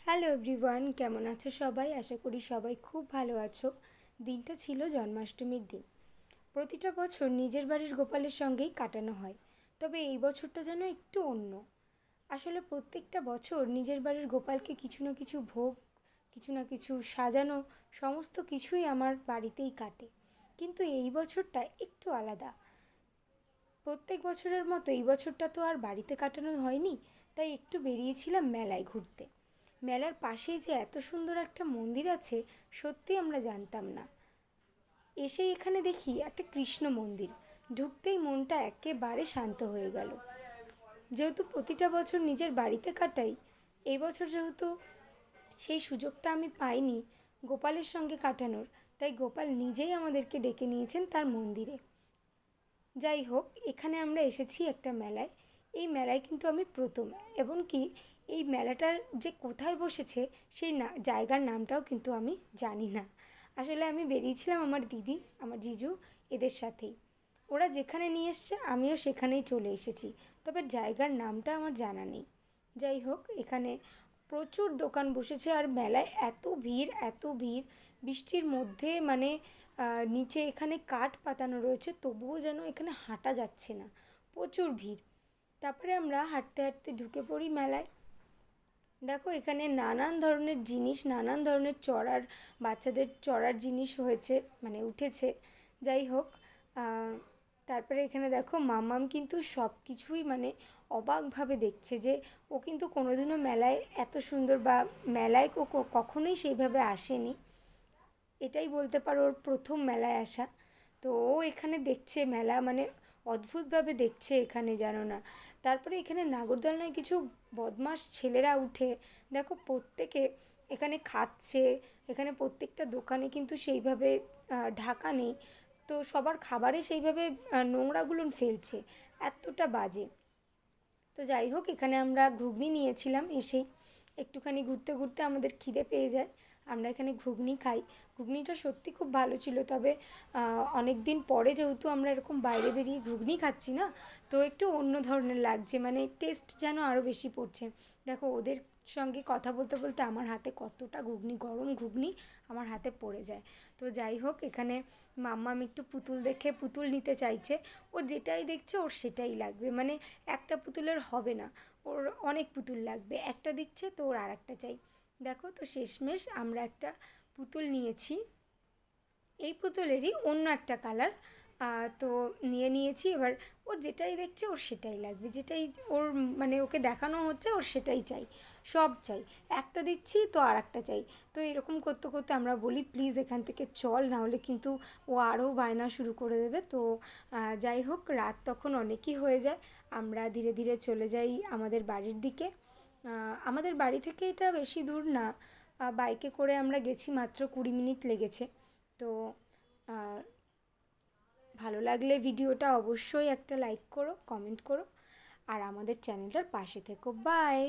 Hello everyone, কেমন আছো সবাই? আশা করি সবাই খুব ভালো আছো। দিনটা ছিল জন্মাষ্টমীর দিন। প্রতিটা বছর নিজের বাড়ির গোপালের সঙ্গেই কাটানো হয়, তবে এই বছরটা যেন একটু অন্য। আসলে প্রত্যেকটা বছর নিজের বাড়ির গোপালকে কিছু না কিছু ভোগ, কিছু না কিছু সাজানো, সমস্ত কিছুই আমার বাড়িতেই কাটে। কিন্তু এই বছরটা একটু আলাদা। প্রত্যেক বছরের মতো এই বছরটা তো আর বাড়িতে কাটানো হয়নি, তাই একটু বেরিয়েছিলাম মেলায় ঘুরতে। মেলার পাশেই যে এত সুন্দর একটা মন্দির আছে, সত্যি আমরা জানতাম না। এসে এখানে দেখি একটা কৃষ্ণ মন্দির, ঢুকতেই মনটা একেবারে শান্ত হয়ে গেল। যেহেতু প্রতিটা বছর নিজের বাড়িতে কাটাই, এই বছর যেহেতু সেই সুযোগটা আমি পাইনি গোপালের সঙ্গে কাটানোর, তাই গোপাল নিজেই আমাদেরকে ডেকে নিয়েছেন তার মন্দিরে। যাই হোক, এখানে আমরা এসেছি একটা মেলায়। এই মেলায় কিন্তু আমি প্রথম, এবং কি এই মেলাটার যে কোথায় বসেছে সেই জায়গার নামটাও কিন্তু আমি জানি না। আসলে আমি বেরিয়েছিলাম আমার দিদি, আমার জিজু, এদের সাথেই। ওরা যেখানে নিয়ে এসছে আমিও সেখানেই চলে এসেছি, তবে জায়গার নামটা আমার জানা নেই। যাই হোক, এখানে প্রচুর দোকান বসেছে আর মেলায় এত ভিড়, এত ভিড়। বৃষ্টির মধ্যে মানে নিচে এখানে কাঠ পাতানো রয়েছে, তবুও যেন এখানে হাঁটা যাচ্ছে না, প্রচুর ভিড়। তারপরে আমরা হাঁটতে হাঁটতে ঢুকে পড়ি মেলায়। দেখো, এখানে নানান ধরনের জিনিস, নানান ধরনের চড়ার, বাচ্চাদের চড়ার জিনিস হয়েছে, মানে উঠেছে। যাই হোক, তারপরে এখানে দেখো মাম্মাম কিন্তু সব কিছুই মানে অবাকভাবে দেখছে, যে ও কিন্তু কোনোদিনও মেলায় এত সুন্দর, বা মেলায় ও কখনোই সেইভাবে আসেনি। এটাই বলতে পারো ওর প্রথম মেলায় আসা। তো ও এখানে দেখছে মেলা, মানে অদ্ভুতভাবে দেখছে এখানে, জানো না। তারপরে এখানে নাগরদোলনায় কিছু বদমাশ ছেলেরা উঠে, দেখো প্রত্যেকে এখানে খাচ্ছে। এখানে প্রত্যেকটা দোকানে কিন্তু সেইভাবে ঢাকা নেই, তো সবার খাবারে সেইভাবে নোংরাগুলো ফেলছে, এতটা বাজে। তো যাই হোক, এখানে আমরা ঘুগনি নিয়েছিলাম। এসেই একটুখানি ঘুরতে ঘুরতে আমাদের খিদে পেয়ে যায়, আমরা এখানে ঘুগনি খাই। ঘুগনিটা সত্যি খুব ভালো ছিল, তবে অনেক দিন পরে যেহেতু আমরা এরকম বাইরে বেরিয়ে ঘুগনি খাচ্ছি না, তো একটু অন্য ধরনের লাগছে, মানে টেস্ট যেন আরও বেশি পড়ছে। দেখো, ওদের সঙ্গে কথা বলতে বলতে আমার হাতে কতটা ঘুগনি, গরম ঘুগনি আমার হাতে পড়ে যায়। তো যাই হোক, এখানে মাম্মাম একটু পুতুল দেখে পুতুল নিতে চাইছে। ও যেটাই দেখছে ওর সেটাই লাগবে, মানে একটা পুতুলের হবে না, ওর অনেক পুতুল লাগবে। একটা দিচ্ছে তো ওর আর একটা চাই। দেখো, তো শেষমেশ আমরা একটা পুতুল নিয়েছি, এই পুতুলেরই অন্য একটা কালার। তো নিয়েছি। এবার ও যেটাই দেখছে ওর সেটাই লাগবে, যেটাই ওর মানে ওকে দেখানো হচ্ছে ওর সেটাই চাই, সব চাই। একটা দিচ্ছি তো আর একটা চাই। তো এরকম করতে করতে আমরা বলি প্লিজ এখান থেকে চল, না হলে কিন্তু ও আরও বায়না শুরু করে দেবে। তো যাই হোক, রাত তখন অনেকই হয়ে যায়। আমরা ধীরে ধীরে চলে যাই আমাদের বাড়ির দিকে। আমাদের বাড়ি থেকে এটা বেশি দূর না, বাইকে করে আমরা গেছি, মাত্র 20 মিনিট লেগেছে। তো ভালো লাগলে ভিডিওটা অবশ্যই একটা লাইক করো, কমেন্ট করো, আর আমাদের চ্যানেলটার পাশে থেকো। বাই।